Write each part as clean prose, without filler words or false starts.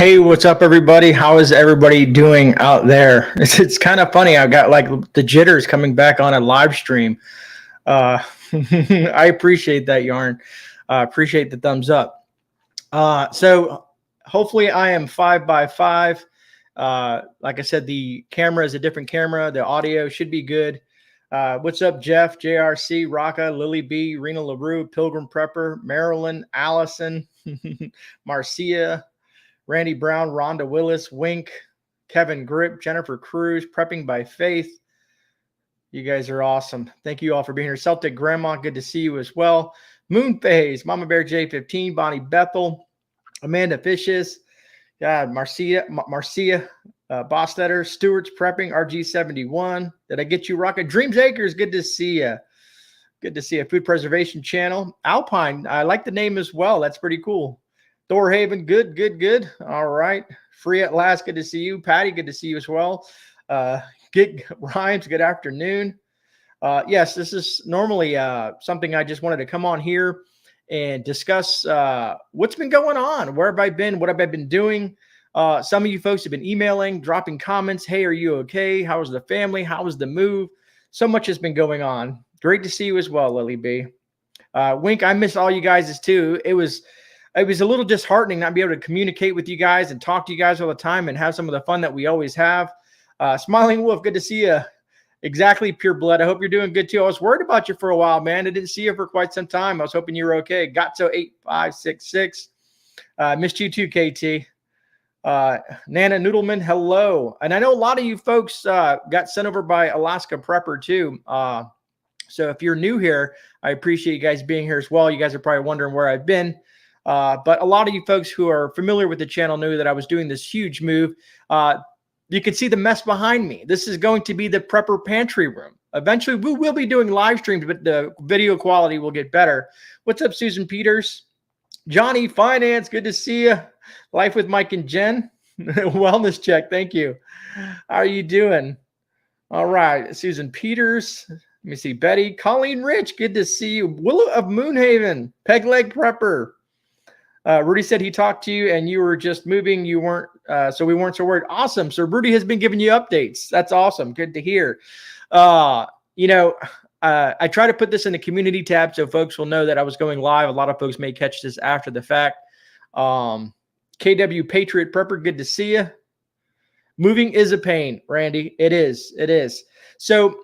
Hey, what's up, everybody? How is everybody doing out there? It's kind of funny. I got like the jitters coming back on a live stream. Uh, I appreciate that, Yarn. Appreciate the thumbs up. So hopefully I am 5x5. Like I said, the camera is a different camera. The audio should be good. What's up, Jeff, JRC, Raka, Lily B, Rena LaRue, Pilgrim Prepper, Marilyn, Allison, Marcia, Randy Brown, Rhonda Willis, Wink, Kevin Grip, Jennifer Cruz, Prepping by Faith. You guys are awesome. Thank you all for being here. Celtic Grandma, good to see you as well. Moon Phase, Mama Bear J15, Bonnie Bethel, Amanda Fishes, Marcia Bostetter, Stewart's Prepping, RG71. Did I get you, Rocket? Dreams Acres, good to see you. Good to see a Food Preservation Channel. Alpine, I like the name as well. That's pretty cool. Thorhaven, good. All right. Free at last, good to see you. Patty, good to see you as well. Gig Rhymes, good afternoon. Yes, this is normally something I just wanted to come on here and discuss what's been going on. Where have I been? What have I been doing? Some of you folks have been emailing, dropping comments. Hey, are you okay? How was the family? How was the move? So much has been going on. Great to see you as well, Lily B. Wink, I miss all you guys too. It was a little disheartening not be able to communicate with you guys and talk to you guys all the time and have some of the fun that we always have. Smiling Wolf, good to see you. Exactly, Pure Blood. I hope you're doing good too. I was worried about you for a while, man. I didn't see you for quite some time. I was hoping you were okay. Gotso8566. Missed you too, KT. Nana Noodleman, hello. And I know a lot of you folks got sent over by Alaska Prepper too. So if you're new here, I appreciate you guys being here as well. You guys are probably wondering where I've been. But a lot of you folks who are familiar with the channel knew that I was doing this huge move. You can see the mess behind me. This is going to be the prepper pantry room. Eventually, we will be doing live streams, but the video quality will get better. What's up, Susan Peters? Johnny Finance, good to see you. Life with Mike and Jen. Wellness check, thank you. How are you doing? All right, Susan Peters. Let me see, Betty. Colleen Rich, good to see you. Willow of Moonhaven. Peg Leg Prepper. Rudy said he talked to you and you were just moving. You weren't, so we weren't so worried. Awesome. So Rudy has been giving you updates. That's awesome. Good to hear. I try to put this in the community tab so folks will know that I was going live. A lot of folks may catch this after the fact. KW Patriot Prepper, good to see you. Moving is a pain, Randy. It is. So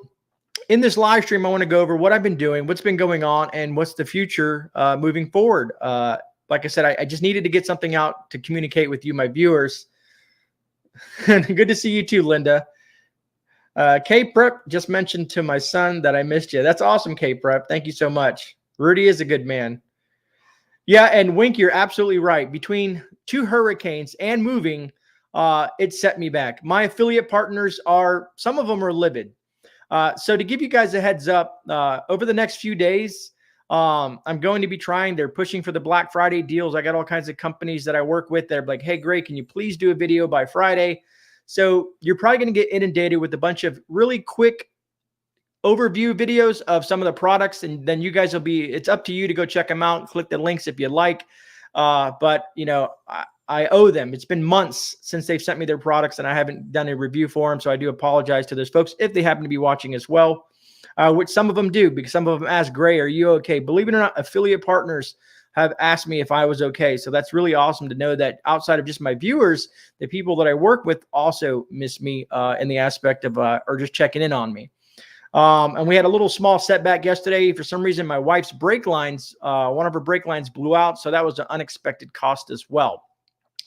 in this live stream, I want to go over what I've been doing, what's been going on, and what's the future moving forward. Like I said, I just needed to get something out to communicate with you, my viewers. Good to see you too, Linda. K-Prep just mentioned to my son that I missed you. That's awesome, K-Prep. Thank you so much. Rudy is a good man. Yeah, and Wink, you're absolutely right. Between two hurricanes and moving, it set me back. My affiliate partners some of them are livid. So to give you guys a heads up, over the next few days, I'm going to be they're pushing for the Black Friday deals. I got all kinds of companies that I work with. They're like, hey, Grey, can you please do a video by Friday? So you're probably going to get inundated with a bunch of really quick overview videos of some of the products. And then you guys it's up to you to go check them out. Click the links if you like. But I owe them. It's been months since they've sent me their products and I haven't done a review for them. So I do apologize to those folks if they happen to be watching as well. Which some of them do, because some of them ask, Grey, are you okay? Believe it or not, affiliate partners have asked me if I was okay. So that's really awesome to know that outside of just my viewers, the people that I work with also miss me in the aspect of or just checking in on me. And we had a little small setback yesterday. For some reason, my wife's brake lines, one of her brake lines blew out. So that was an unexpected cost as well.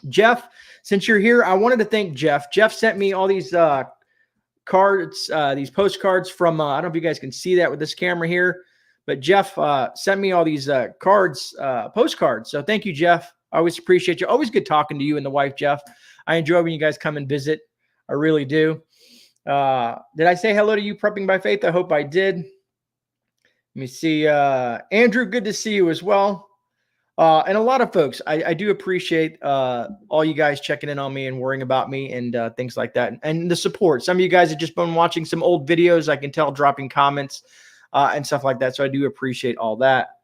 Jeff, since you're here, I wanted to thank Jeff. Jeff sent me all these cards, these postcards from, I don't know if you guys can see that with this camera here, but Jeff sent me all these postcards. So thank you, Jeff. I always appreciate you. Always good talking to you and the wife, Jeff. I enjoy when you guys come and visit. I really do. Did I say hello to you, Prepping by Faith? I hope I did. Let me see. Andrew, good to see you as well. And a lot of folks, I do appreciate all you guys checking in on me and worrying about me and things like that. And the support. Some of you guys have just been watching some old videos. I can tell, dropping comments and stuff like that. So I do appreciate all that.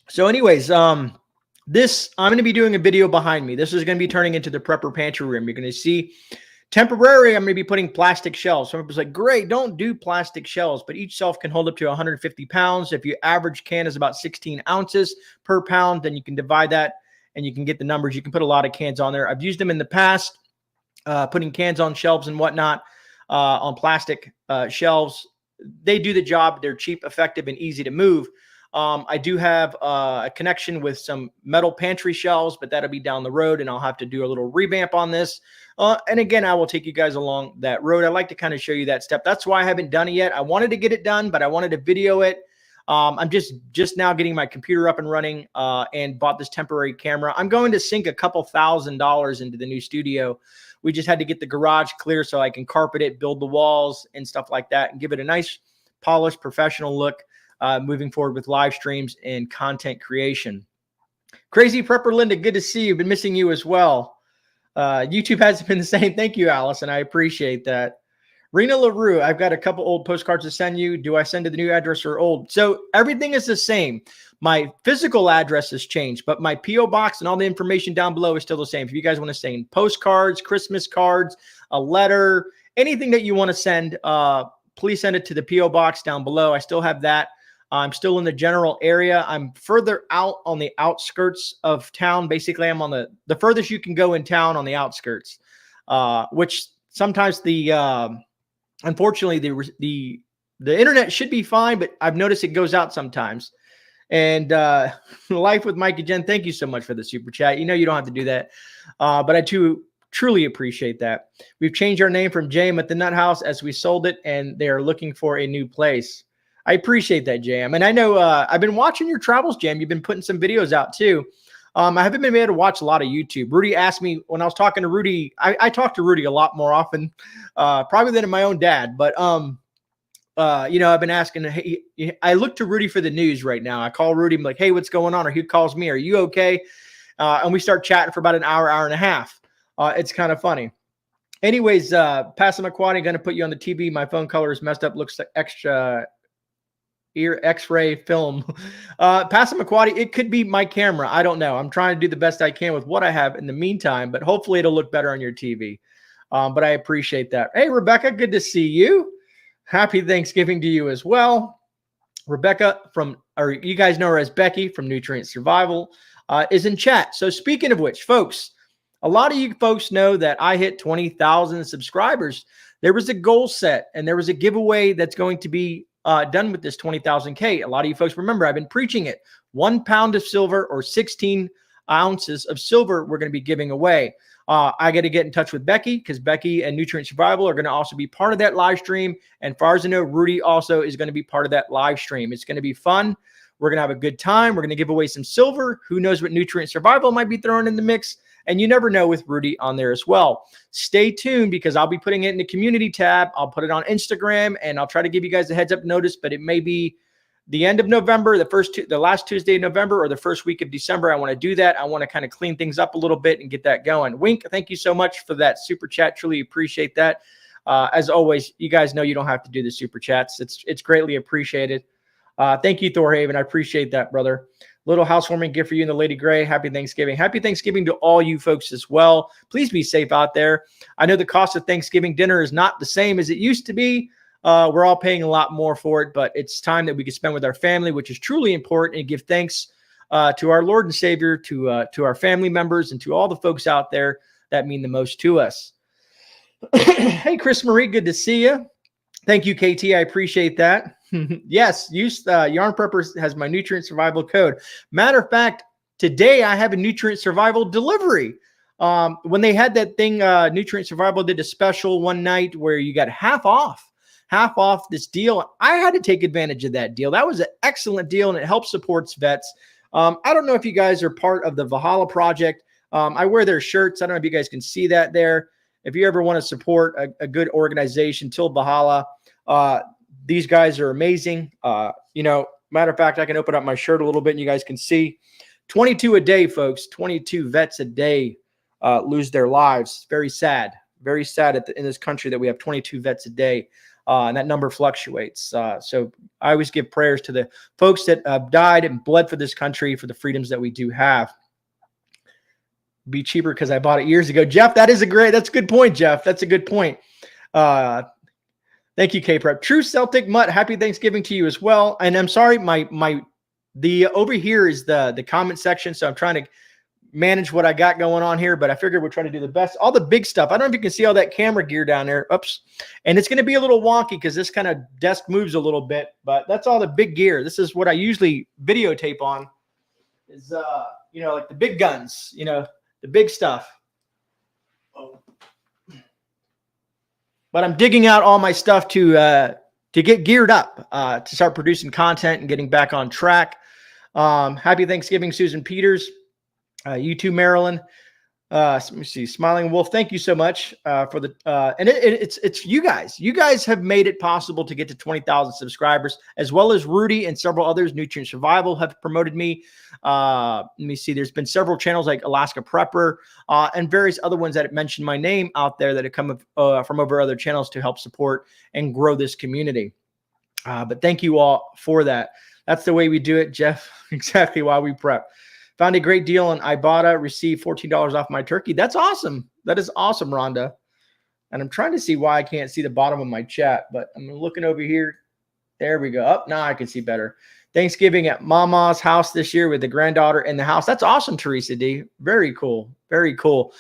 So anyways, This, I'm going to be doing a video behind me. This is going to be turning into the prepper pantry room. You're going to see temporary, I'm going to be putting plastic shelves. Some people's like, great, don't do plastic shelves, but each shelf can hold up to 150 pounds. If your average can is about 16 ounces per pound, then you can divide that and you can get the numbers. You can put a lot of cans on there. I've used them in the past, putting cans on shelves and whatnot, on plastic shelves. They do the job. They're cheap, effective, and easy to move. I do have a connection with some metal pantry shelves, but that'll be down the road, and I'll have to do a little revamp on this. And again, I will take you guys along that road. I like to kind of show you that step. That's why I haven't done it yet. I wanted to get it done, but I wanted to video it. I'm just now getting my computer up and running, and bought this temporary camera. I'm going to sink a couple $1,000s into the new studio. We just had to get the garage clear so I can carpet it, build the walls and stuff like that, and give it a nice, polished, professional look, moving forward with live streams and content creation. Crazy Prepper Linda, good to see you. Been missing you as well. YouTube hasn't been the same. Thank you, Allison. I appreciate that. Rena LaRue, I've got a couple old postcards to send you. Do I send to the new address or old? So everything is the same. My physical address has changed, but my P.O. Box and all the information down below is still the same. If you guys want to send postcards, Christmas cards, a letter, anything that you want to send, please send it to the P.O. Box down below. I still have that. I'm still in the general area. I'm further out on the outskirts of town. Basically, I'm on the furthest you can go in town on the outskirts, which sometimes unfortunately, the internet should be fine, but I've noticed it goes out sometimes. And Life with Mike and Jen, thank you so much for the super chat. You know you don't have to do that, but I truly appreciate that. We've changed our name from Jam at the Nut House as we sold it, and they are looking for a new place. I appreciate that, Jam. And I know I've been watching your travels, Jam. You've been putting some videos out too. I haven't been able to watch a lot of YouTube. Rudy asked me when I was talking to Rudy. I talk to Rudy a lot more often, probably than my own dad. But you know, I've been asking. Hey, I look to Rudy for the news right now. I call Rudy. I'm like, hey, what's going on? Or he calls me. Are you okay? And we start chatting for about an hour and a half. It's kind of funny. Anyways, Passamaquoddy, going to put you on the TV. My phone color is messed up. Looks like extra ear X-ray film. Passamaquoddy, it could be my camera. I don't know. I'm trying to do the best I can with what I have in the meantime, but hopefully it'll look better on your TV. But I appreciate that. Hey, Rebecca, good to see you. Happy Thanksgiving to you as well. Rebecca or you guys know her as Becky from Nutrient Survival, is in chat. So speaking of which, folks, a lot of you folks know that I hit 20,000 subscribers. There was a goal set, and there was a giveaway that's going to be done with this 20,000K. A lot of you folks remember I've been preaching it. 1 pound of silver or 16 ounces of silver we're going to be giving away. I got to get in touch with Becky because Becky and Nutrient Survival are going to also be part of that live stream. And far as I know, Rudy also is going to be part of that live stream. It's going to be fun. We're going to have a good time. We're going to give away some silver. Who knows what Nutrient Survival might be thrown in the mix. And you never know with Rudy on there as well. Stay tuned because I'll be putting it in the community tab. I'll put it on Instagram, and I'll try to give you guys a heads up notice, but it may be the end of November, the last Tuesday in November, or the first week of December. I want to do that. I want to kind of clean things up a little bit and get that going. Wink, thank you so much for that super chat. Truly appreciate that. As always, you guys know you don't have to do the super chats. It's greatly appreciated. Thank you, Thorhaven. I appreciate that, brother. Little housewarming gift for you and the Lady Gray. Happy Thanksgiving. Happy Thanksgiving to all you folks as well. Please be safe out there. I know the cost of Thanksgiving dinner is not the same as it used to be. We're all paying a lot more for it, but it's time that we can spend with our family, which is truly important, and give thanks to our Lord and Savior, to our family members, and to all the folks out there that mean the most to us. Hey, Chris Marie, good to see you. Thank you, KT. I appreciate that. Yes, Yarn Preppers has my Nutrient Survival code. Matter of fact, today I have a Nutrient Survival delivery. When they had that thing, Nutrient Survival did a special one night where you got half off this deal. I had to take advantage of that deal. That was an excellent deal, and it helps supports vets. I don't know if you guys are part of the Valhalla Project. I wear their shirts. I don't know if you guys can see that there. If you ever want to support a good organization, till Valhalla, these guys are amazing. You know, matter of fact, I can open up my shirt a little bit and you guys can see 22 a day, folks. 22 vets a day lose their lives. Very sad. Very sad in this country that we have 22 vets a day. And that number fluctuates. So I always give prayers to the folks that died and bled for this country, for the freedoms that we do have. be cheaper because I bought it years ago. Jeff, that's a good point, Jeff. That's a good point. Thank you, K-Prep. True Celtic Mutt, happy Thanksgiving to you as well. And I'm sorry, the over here is the comment section, so I'm trying to manage what I got going on here, but I figured we're trying to do the best. All the big stuff. I don't know if you can see all that camera gear down there. Oops. And it's going to be a little wonky because this kind of desk moves a little bit, but that's all the big gear. This is what I usually videotape on is, like the big guns, the big stuff. Oh. But I'm digging out all my stuff to get geared up to start producing content and getting back on track. Happy Thanksgiving, Susan Peters. You too, Marilyn. Let me see. Smiling Wolf, thank you so much for the and it's you guys. You guys have made it possible to get to 20,000 subscribers, as well as Rudy and several others. Nutrient Survival have promoted me. Let me see. There's been several channels like Alaska Prepper and various other ones that have mentioned my name out there that have come from over other channels to help support and grow this community. But thank you all for that. That's the way we do it, Jeff. Exactly why we prep. Found a great deal on Ibotta, received $14 off my turkey. That's awesome. That is awesome, Rhonda. And I'm trying to see why I can't see the bottom of my chat, but I'm looking over here. There we go. Up now I can see better. Thanksgiving at Mama's house this year with the granddaughter in the house. That's awesome, Teresa D. Very cool. Very cool.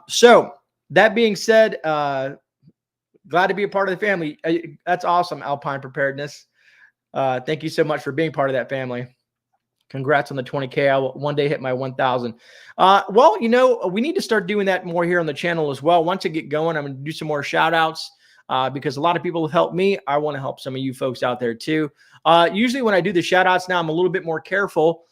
So that being said, glad to be a part of the family. That's awesome, Alpine Preparedness. Thank you so much for being part of that family. Congrats on the 20K. I will one day hit my 1,000. Well, we need to start doing that more here on the channel as well. Once I get going, I'm going to do some more shout outs because a lot of people have helped me. I want to help some of you folks out there too. Usually when I do the shout outs now, I'm a little bit more careful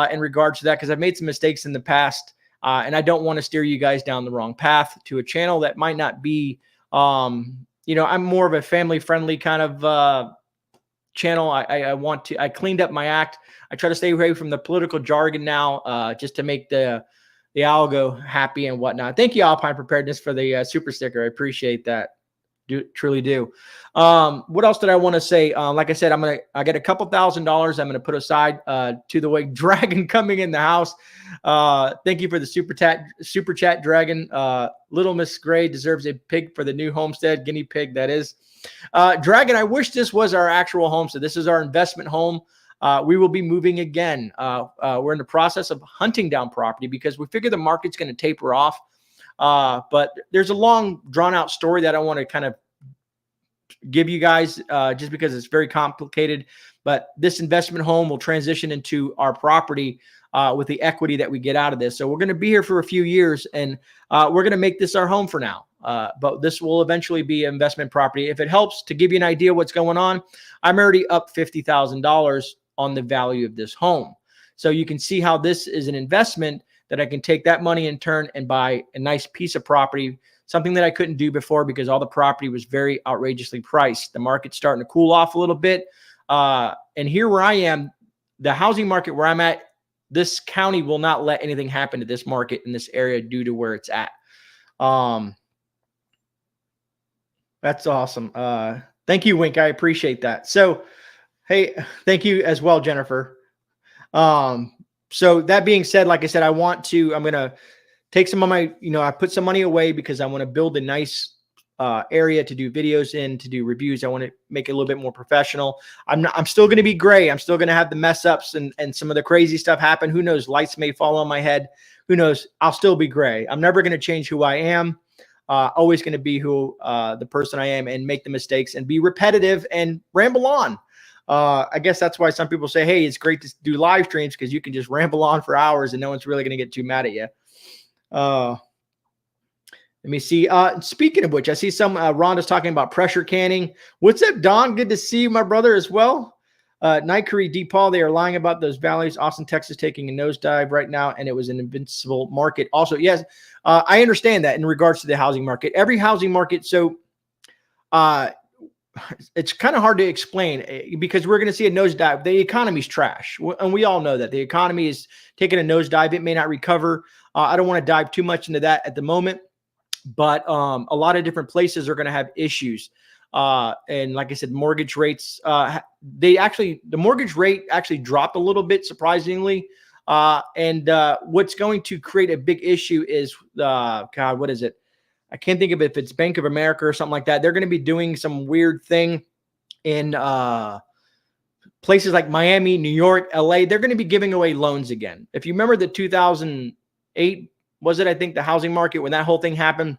in regards to that because I've made some mistakes in the past and I don't want to steer you guys down the wrong path to a channel that might not be, I'm more of a family friendly kind of channel. I cleaned up my act. I try to stay away from the political jargon now, just to make the algo happy and whatnot. Thank you, Alpine Preparedness, for the super sticker. I appreciate that. Truly do. What else did I want to say? Like I said, I get a couple $1,000s. I'm gonna put aside to the way Dragon coming in the house. Thank you for the super chat, Dragon. Little Miss Gray deserves a pig for the new homestead, guinea pig. That is. Dragon, I wish this was our actual homestead. This is our investment home. We will be moving again. We're in the process of hunting down property because we figure the market's going to taper off. But there's a long drawn out story that I want to kind of give you guys just because it's very complicated. But this investment home will transition into our property with the equity that we get out of this. So we're going to be here for a few years and we're going to make this our home for now. But this will eventually be an investment property. If it helps to give you an idea what's going on, I'm already up $50,000 on the value of this home. So you can see how this is an investment that I can take that money in turn and buy a nice piece of property, something that I couldn't do before because all the property was very outrageously priced. The market's starting to cool off a little bit. And here where I am, the housing market where I'm at, this county will not let anything happen to this market in this area due to where it's at. That's awesome. Thank you, Wink. I appreciate that. So, hey, thank you as well, Jennifer. So that being said, like I said, I'm going to take some of my, I put some money away because I want to build a nice area to do videos in, to do reviews. I want to make it a little bit more professional. I'm still going to be gray. I'm still going to have the mess ups and some of the crazy stuff happen. Who knows? Lights may fall on my head. Who knows? I'll still be gray. I'm never going to change who I am. Always going to be the person I am and make the mistakes and be repetitive and ramble on. I guess that's why some people say, hey, it's great to do live streams because you can just ramble on for hours and no one's really going to get too mad at you. Let me see. Speaking of which, I see some Rhonda's talking about pressure canning. What's up, Don? Good to see you, my brother, as well. Night Curry D. Paul, they are lying about those values. Austin, Texas, taking a nosedive right now, and it was an invincible market. Also, yes, I understand that in regards to the housing market. Every housing market, so it's kind of hard to explain because we're going to see a nosedive. The economy's trash, and we all know that the economy is taking a nosedive. It may not recover. I don't want to dive too much into that at the moment, but a lot of different places are going to have issues. And like I said, mortgage rates, the mortgage rate actually dropped a little bit, surprisingly, What's going to create a big issue is, God, what is it? I can't think of it, if it's Bank of America or something like that. They're going to be doing some weird thing in places like Miami, New York, LA. They're going to be giving away loans again. If you remember the 2008, was it, I think, the housing market, when that whole thing happened,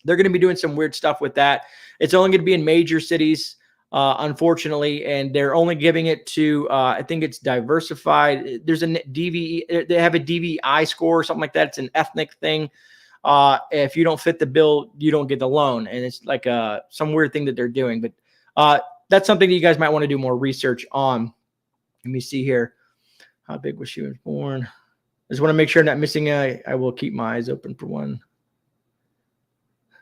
they're going to be doing some weird stuff with that. It's only going to be in major cities, unfortunately, and they're only giving it to, I think it's diversified. There's a DVE, they have a DVI score or something like that. It's an ethnic thing. If you don't fit the bill, you don't get the loan. And it's like some weird thing that they're doing. But that's something that you guys might want to do more research on. Let me see here. How big was she when born? I just want to make sure I'm not missing. I will keep my eyes open for one.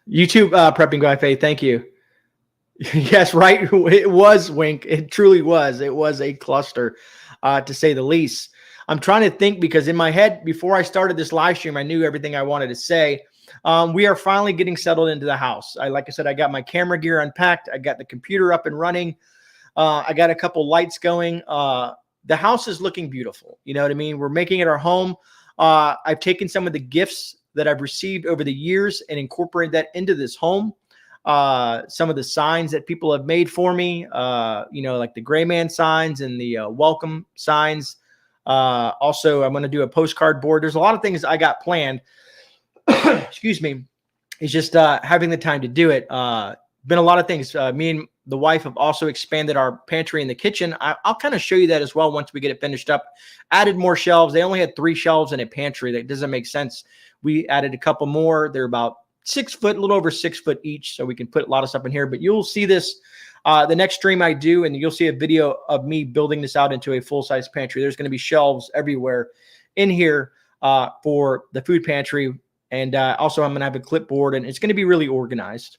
YouTube prepping guy, Faye. Thank you. Yes, right. It was, Wink. It truly was. It was a cluster, to say the least. I'm trying to think, because in my head, before I started this live stream, I knew everything I wanted to say. We are finally getting settled into the house. Like I said, I got my camera gear unpacked. I got the computer up and running. I got a couple lights going. The house is looking beautiful. You know what I mean? We're making it our home. I've taken some of the gifts that I've received over the years and incorporated that into this home. Some of the signs that people have made for me, like the GreyMan signs and the welcome signs. Also, I'm going to do a postcard board. There's a lot of things I got planned. Excuse me. It's just having the time to do it. Been a lot of things. Me and the wife have also expanded our pantry in the kitchen. I'll kind of show you that as well once we get it finished up. Added more shelves. They only had 3 shelves in a pantry. That doesn't make sense. We added a couple more. They're about 6 foot, a little over 6 foot each, so we can put a lot of stuff in here. But you'll see this the next stream I do, and you'll see a video of me building this out into a full-size pantry. There's going to be shelves everywhere in here for the food pantry. And also, I'm going to have a clipboard, and it's going to be really organized.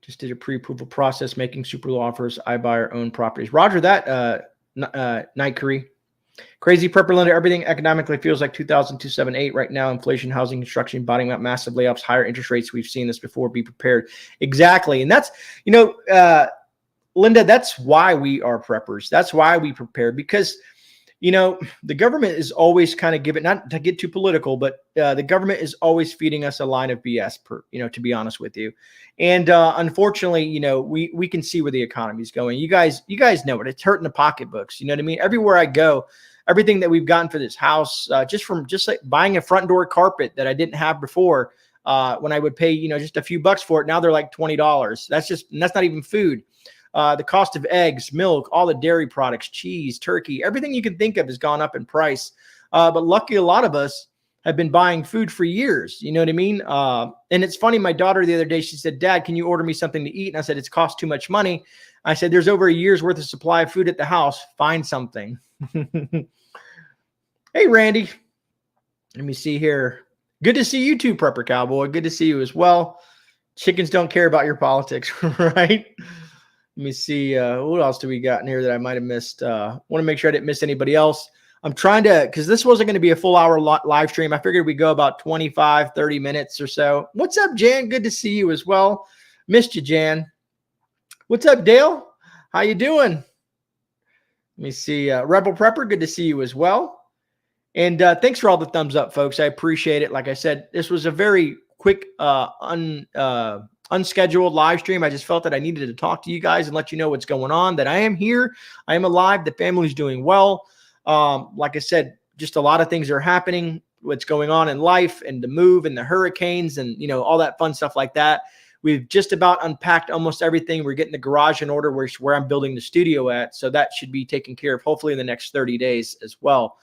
Just did a pre-approval process, making super low offers. I buy our own properties. Roger that, Night Curry. Crazy prepper lender. Everything economically feels like 2007-8 right now. Inflation, housing, construction, bottoming out, massive layoffs, higher interest rates. We've seen this before. Be prepared. Exactly. And that's, Linda, that's why we are preppers. That's why we prepare, because the government is always kind of giving, not to get too political, but the government is always feeding us a line of BS, to be honest with you. And unfortunately, we can see where the economy is going. You guys know it. It's hurting the pocketbooks. You know what I mean? Everywhere I go, everything that we've gotten for this house, just like buying a front door carpet that I didn't have before, when I would pay, just a few bucks for it. Now they're like $20. That's not even food. The cost of eggs, milk, all the dairy products, cheese, turkey, everything you can think of has gone up in price. But luckily, a lot of us have been buying food for years. You know what I mean? And it's funny, my daughter the other day, she said, "Dad, can you order me something to eat?" And I said, "It's cost too much money." I said, "There's over a year's worth of supply of food at the house. Find something." Hey, Randy. Let me see here. Good to see you too, Prepper Cowboy. Good to see you as well. Chickens don't care about your politics, right? Let me see. What else do we got in here that I might have missed? Want to make sure I didn't miss anybody else. I'm trying to, because this wasn't going to be a full hour live stream. I figured we'd go about 25, 30 minutes or so. What's up, Jan? Good to see you as well. Missed you, Jan. What's up, Dale? How you doing? Let me see. Rebel Prepper, good to see you as well. And thanks for all the thumbs up, folks. I appreciate it. Like I said, this was a very quick, unscheduled live stream. I just felt that I needed to talk to you guys and let you know what's going on, that I am here. I am alive. The family's doing well. Like I said, just a lot of things are happening, what's going on in life, and the move and the hurricanes and, all that fun stuff like that. We've just about unpacked almost everything. We're getting the garage in order, where I'm building the studio at. So that should be taken care of hopefully in the next 30 days as well.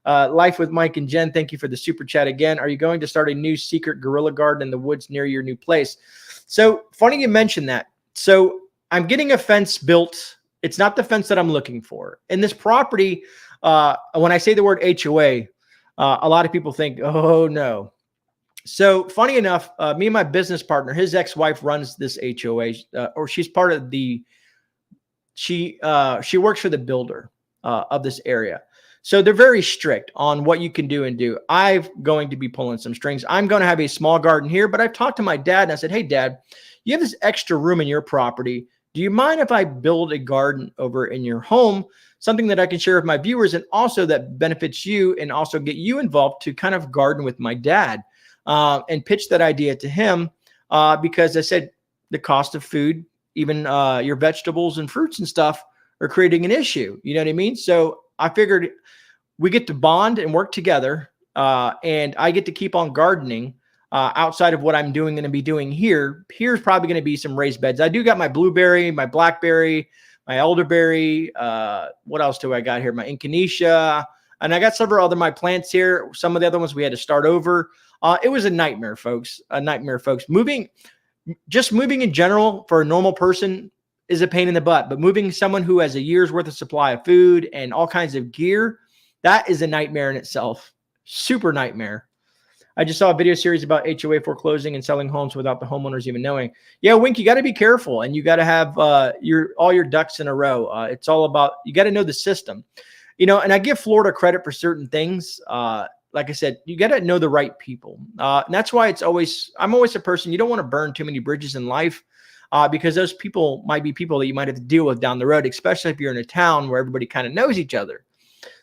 Life with Mike and Jen, thank you for the super chat again. Are you going to start a new secret guerrilla garden in the woods near your new place? So funny you mentioned that. So I'm getting a fence built. It's not the fence that I'm looking for. In this property, when I say the word HOA, a lot of people think, oh, no. So funny enough, me and my business partner, his ex-wife runs this HOA, or she's part of she works for the builder of this area. So they're very strict on what you can do and do. I'm going to be pulling some strings. I'm going to have a small garden here, but I've talked to my dad and I said, "Hey, Dad, you have this extra room in your property. Do you mind if I build a garden over in your home? Something that I can share with my viewers and also that benefits you and also get you involved to kind of garden with my dad, and pitch that idea to him, because I said the cost of food, even your vegetables and fruits and stuff, are creating an issue. You know what I mean? So I figured we get to bond and work together, and I get to keep on gardening outside of what I'm going to be doing here. Here's probably going to be some raised beds. I do got my blueberry, my blackberry, my elderberry. What else do I got here? My echinacea. And I got several other my plants here. Some of the other ones we had to start over. It was a nightmare, folks. A nightmare, folks. Just moving in general for a normal person is a pain in the butt. But moving someone who has a year's worth of supply of food and all kinds of gear, that is a nightmare in itself. Super nightmare. I just saw a video series about HOA foreclosing and selling homes without the homeowners even knowing. Yeah, Wink, you got to be careful, and you got to have all your ducks in a row. It's all about, you got to know the system, and I give Florida credit for certain things. Like I said, you got to know the right people. And that's why I'm always a person, you don't want to burn too many bridges in life, because those people might be people that you might have to deal with down the road, especially if you're in a town where everybody kind of knows each other.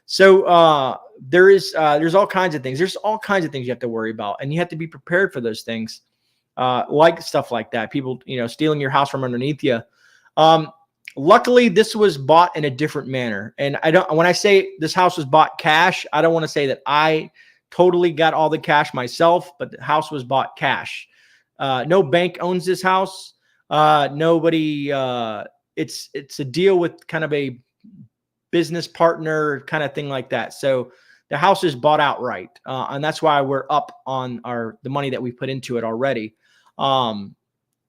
So there's all kinds of things. There's all kinds of things you have to worry about, and you have to be prepared for those things, like stuff like that. People, stealing your house from underneath you. Luckily, this was bought in a different manner. And when I say this house was bought cash, I don't want to say that I totally got all the cash myself, but the house was bought cash. No bank owns this house. Nobody. It's a deal with kind of a business partner kind of thing like that. So the house is bought outright. And that's why we're up on the money that we put into it already.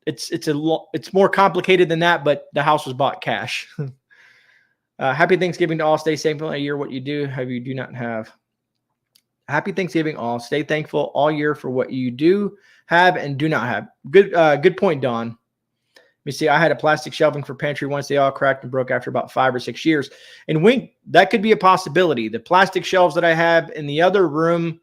It's more complicated than that, but the house was bought cash. Happy Thanksgiving to all. Stay safe all year. What you do not have. Happy Thanksgiving all. Stay thankful all year for what you do have and do not have. Good point, Don. Let me see. I had a plastic shelving for pantry once. They all cracked and broke after about 5 or 6 years. And Wink, that could be a possibility. The plastic shelves that I have in the other room,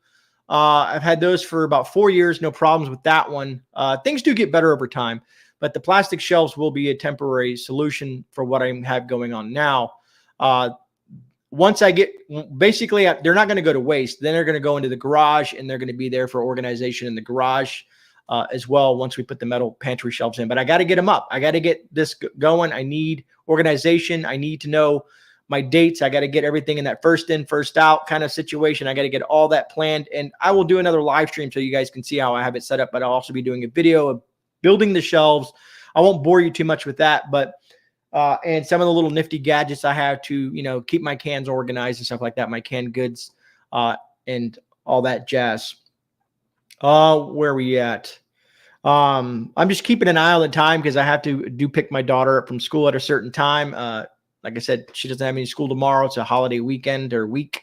I've had those for about 4 years. No problems with that one. Things do get better over time, but the plastic shelves will be a temporary solution for what I have going on now. Once I get, basically, they're not going to go to waste. Then they're going to go into the garage, and they're going to be there for organization in the garage as well once we put the metal pantry shelves in. But I got to get them up. I got to get this going. I need organization. I need to know my dates. I got to get everything in that first in, first out kind of situation. I got to get all that planned. And I will do another live stream so you guys can see how I have it set up. But I'll also be doing a video of building the shelves. I won't bore you too much with that, but and some of the little nifty gadgets I have to, keep my cans organized and stuff like that, my canned goods and all that jazz. Where are we at? I'm just keeping an eye on the time because I have to pick my daughter up from school at a certain time. Like I said, she doesn't have any school tomorrow. It's a holiday weekend or week.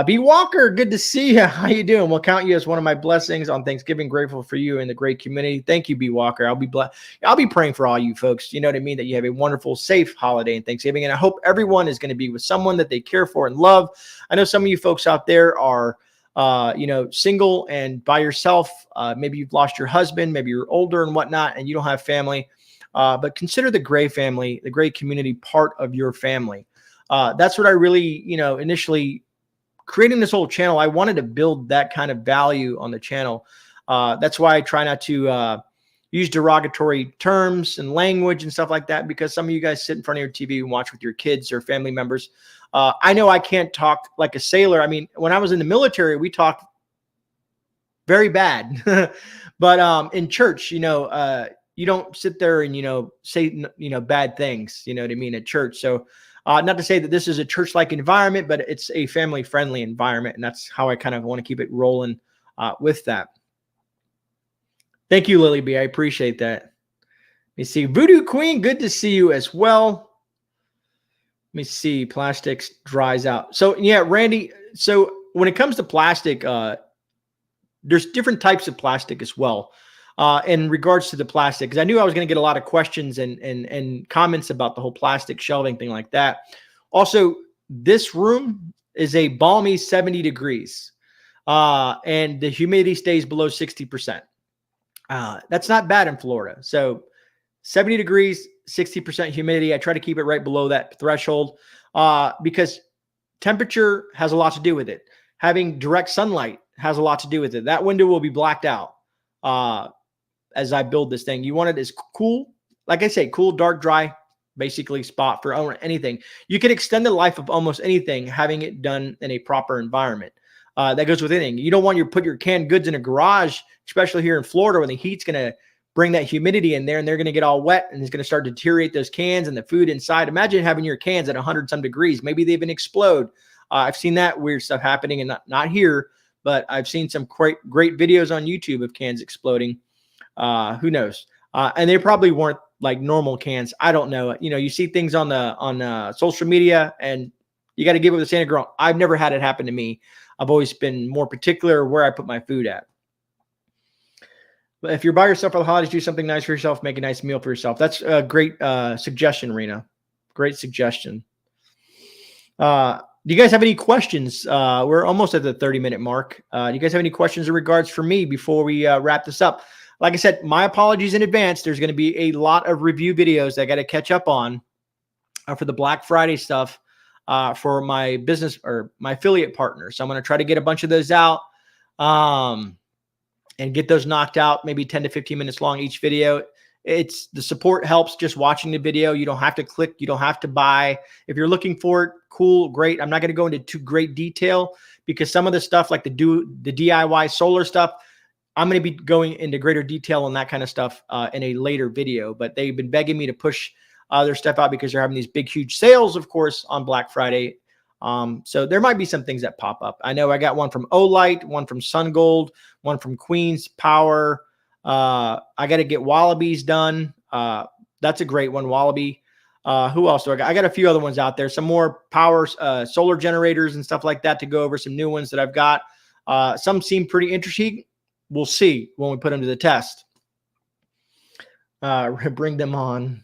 B Walker, good to see you. How you doing? We'll count you as one of my blessings on Thanksgiving. Grateful for you and the great community. Thank you, B Walker. I'll be praying for all you folks. You know what I mean? That you have a wonderful, safe holiday and Thanksgiving. And I hope everyone is going to be with someone that they care for and love. I know some of you folks out there are single and by yourself. Maybe you've lost your husband, maybe you're older and whatnot, and you don't have family. But consider the Grey family, the Grey community, part of your family. That's what I really, initially creating this whole channel. I wanted to build that kind of value on the channel. That's why I try not to use derogatory terms and language and stuff like that, because some of you guys sit in front of your TV and watch with your kids or family members. I know I can't talk like a sailor. I mean, when I was in the military, we talked very bad, but in church, you don't sit there and, say, bad things, you know what I mean, at church. So not to say that this is a church-like environment, but it's a family-friendly environment. And that's how I kind of want to keep it rolling with that. Thank you, Lily B. I appreciate that. Let me see. Voodoo Queen, good to see you as well. Let me see. Plastics dries out. So, yeah, Randy. So when it comes to plastic, there's different types of plastic as well. In regards to the plastic, because I knew I was going to get a lot of questions and comments about the whole plastic shelving thing like that. Also, this room is a balmy 70 degrees, and the humidity stays below 60%. That's not bad in Florida. So 70 degrees, 60% humidity. I try to keep it right below that threshold because temperature has a lot to do with it. Having direct sunlight has a lot to do with it. That window will be blacked out as I build this thing. You want it as cool, like I say, cool, dark, dry, basically spot for anything. You can extend the life of almost anything having it done in a proper environment. That goes with anything. You don't want to put your canned goods in a garage, especially here in Florida when the heat's going to bring that humidity in there and they're going to get all wet and it's going to start to deteriorate those cans and the food inside. Imagine having your cans at 100 some degrees. Maybe they even explode. I've seen that weird stuff happening, and not here, but I've seen some great videos on YouTube of cans exploding. Who knows? And they probably weren't like normal cans. I don't know. You know, you see things on social media, and you got to give it with the Santa Girl. I've never had it happen to me. I've always been more particular where I put my food at. But if you're by yourself for the holidays, do something nice for yourself. Make a nice meal for yourself. That's a great suggestion, Rena. Great suggestion. Do you guys have any questions? We're almost at the 30-minute mark. Do you guys have any questions in regards for me before we wrap this up? Like I said, my apologies in advance. There's going to be a lot of review videos that I got to catch up on for the Black Friday stuff for my business or my affiliate partners. So I'm going to try to get a bunch of those out and get those knocked out, maybe 10 to 15 minutes long each video. It's the support helps just watching the video. You don't have to click. You don't have to buy. If you're looking for it, cool, great. I'm not going to go into too great detail because some of the stuff like the DIY solar stuff, I'm going to be going into greater detail on that kind of stuff in a later video. But they've been begging me to push their stuff out because they're having these big, huge sales, of course, on Black Friday. So there might be some things that pop up. I know I got one from Olight, one from Sun Gold, one from Queen's Power. I got to get Wallabies done. That's a great one, Wallaby. Who else do I got? I got a few other ones out there. Some more power, solar generators and stuff like that to go over. Some new ones that I've got. Some seem pretty interesting. We'll see when we put them to the test. Bring them on.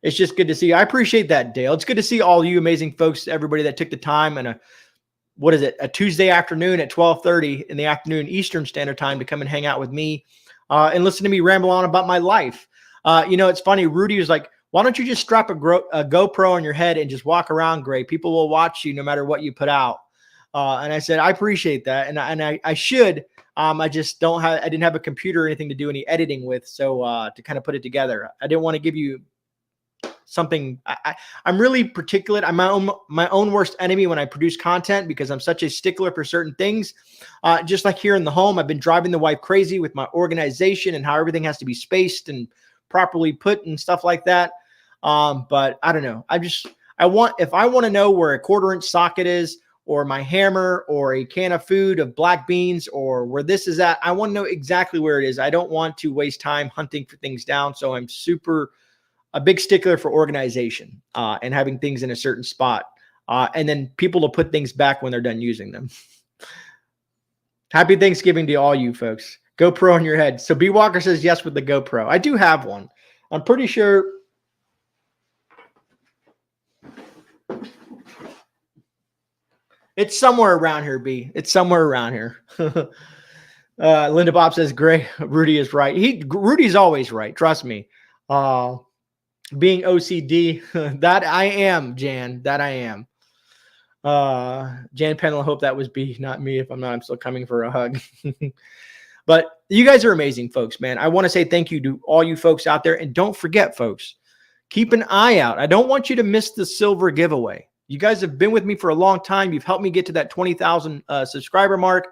It's just good to see you. I appreciate that, Dale. It's good to see all you amazing folks, everybody that took the time and a Tuesday afternoon at 12:30 in the afternoon Eastern Standard Time to come and hang out with me and listen to me ramble on about my life. You know, it's funny. Rudy was like, why don't you just strap a GoPro on your head and just walk around, Grey? People will watch you no matter what you put out. And I said, I appreciate that. And I should. I just I didn't have a computer or anything to do any editing with. So to kind of put it together, I didn't want to give you something. I'm really particular. I'm my own worst enemy when I produce content because I'm such a stickler for certain things. Just like here in the home, I've been driving the wife crazy with my organization and how everything has to be spaced and properly put and stuff like that. But I don't know. If I want to know where a 1/4-inch socket is, or my hammer, or a can of food of black beans, or where this is at, I want to know exactly where it is. I don't want to waste time hunting for things down. So I'm a big stickler for organization and having things in a certain spot. And then people will put things back when they're done using them. Happy Thanksgiving to all you folks. GoPro on your head. So B Walker says yes with the GoPro. I do have one. I'm pretty sure. It's somewhere around here, B. It's somewhere around here. Linda Bob says, Grey, Rudy is right. Rudy's always right. Trust me. Being OCD, that I am, Jan. That I am. Jan Pennell, I hope that was B, not me. If I'm not, I'm still coming for a hug. But you guys are amazing, folks, man. I want to say thank you to all you folks out there. And don't forget, folks, keep an eye out. I don't want you to miss the silver giveaway. You guys have been with me for a long time. You've helped me get to that 20,000 subscriber mark.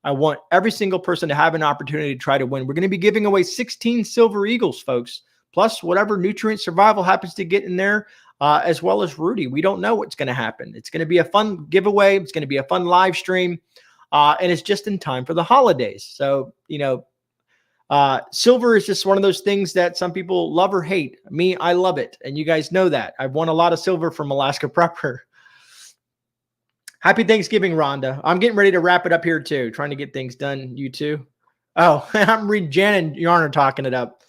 I want every single person to have an opportunity to try to win. We're going to be giving away 16 Silver Eagles, folks, plus whatever nutrient survival happens to get in there, as well as Rudy. We don't know what's going to happen. It's going to be a fun giveaway. It's going to be a fun live stream, and it's just in time for the holidays. So, you know, silver is just one of those things that some people love or hate. Me, I love it. And you guys know that. I've won a lot of silver from Alaska Prepper. Happy Thanksgiving, Rhonda. I'm getting ready to wrap it up here too. Trying to get things done. You too? Oh, I'm reading Jan and Yarn are talking it up.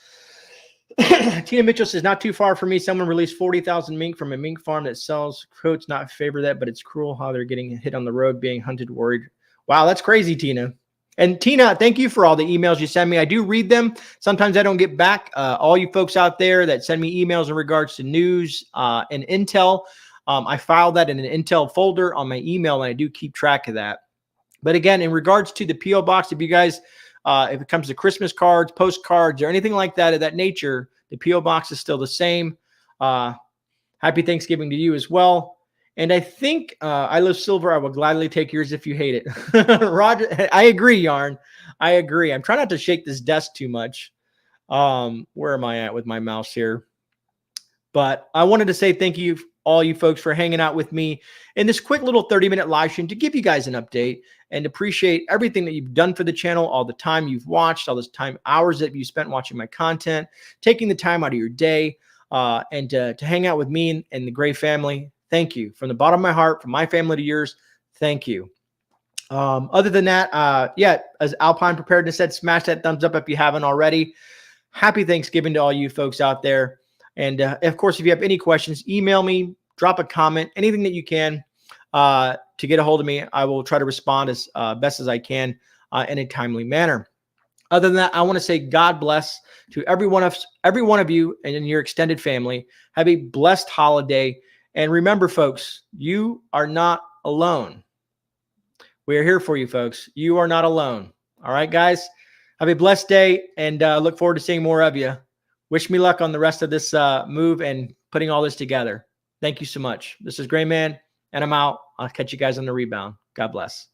Tina Mitchell says, not too far from me. Someone released 40,000 mink from a mink farm that sells quotes. Not favor that, but it's cruel how they're getting hit on the road, being hunted, worried. Wow, that's crazy, Tina. And Tina, thank you for all the emails you send me. I do read them. Sometimes I don't get back. All you folks out there that send me emails in regards to news and intel, I file that in an intel folder on my email, and I do keep track of that. But again, in regards to the P.O. Box, if you guys, if it comes to Christmas cards, postcards, or anything like that of that nature, the P.O. Box is still the same. Happy Thanksgiving to you as well. And I think I Love Silver, I will gladly take yours if you hate it. Roger, I agree, Yarn. I agree. I'm trying not to shake this desk too much. Where am I at with my mouse here? But I wanted to say thank you, all you folks, for hanging out with me in this quick little 30-minute live stream to give you guys an update and appreciate everything that you've done for the channel, all the time you've watched, all this time, hours that you spent watching my content, taking the time out of your day, and to hang out with me and the Grey family. Thank you from the bottom of my heart, from my family to yours. Thank you. Other than that, yeah, as Alpine Preparedness said, smash that thumbs up if you haven't already. Happy Thanksgiving to all you folks out there. And of course, if you have any questions, email me, drop a comment, anything that you can to get a hold of me. I will try to respond as best as I can in a timely manner. Other than that, I want to say God bless to every one of you and in your extended family. Have a blessed holiday. And remember, folks, you are not alone. We are here for you, folks. You are not alone. All right, guys? Have a blessed day, and look forward to seeing more of you. Wish me luck on the rest of this move and putting all this together. Thank you so much. This is GreyMan, and I'm out. I'll catch you guys on the rebound. God bless.